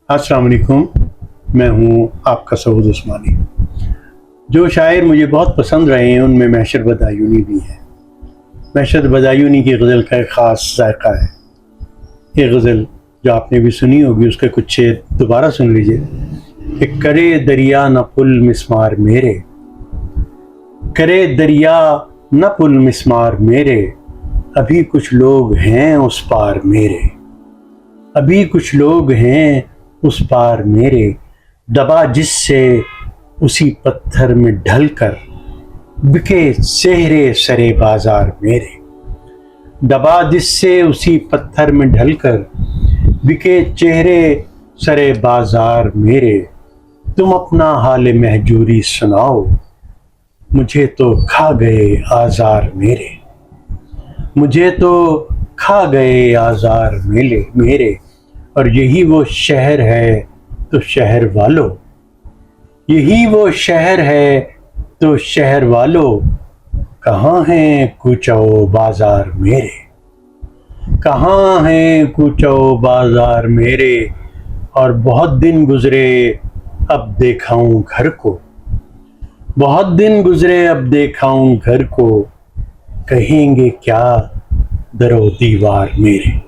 अस्सलाम वालेकुम। मैं हूँ आपका सऊद उस्मानी। जो शायर मुझे बहुत पसंद रहे हैं उनमें महशर बदायूनी भी है। महशर बदायूनी की गज़ल का एक ख़ास जायका है। ये गज़ल जो आपने भी सुनी होगी, उसके कुछ शेर दोबारा सुन लीजिए कि करे दरिया न पुल मिस्मार मेरे, करे दरिया न पुल मिस्मार मेरे, अभी कुछ लोग हैं उस पार मेरे, अभी कुछ लोग हैं उस पार मेरे, दबा जिससे उसी पत्थर में ढलकर बिके चेहरे सरे बाजार मेरे, दबा जिससे उसी पत्थर में ढलकर बिके चेहरे सरे बाजार मेरे, तुम अपना हाल महजूरी सुनाओ, मुझे तो खा गए आज़ार मेरे, मुझे तो खा गए आज़ार मेरे। और यही वो शहर है तो शहर वालों, यही वो शहर है तो शहर वालों, कहाँ हैं कूचो बाजार मेरे, कहाँ हैं कूचो बाजार मेरे। और बहुत दिन गुजरे अब देखाऊं घर को, बहुत दिन गुजरे अब देखाऊं घर को, कहेंगे क्या दरो दीवार मेरे।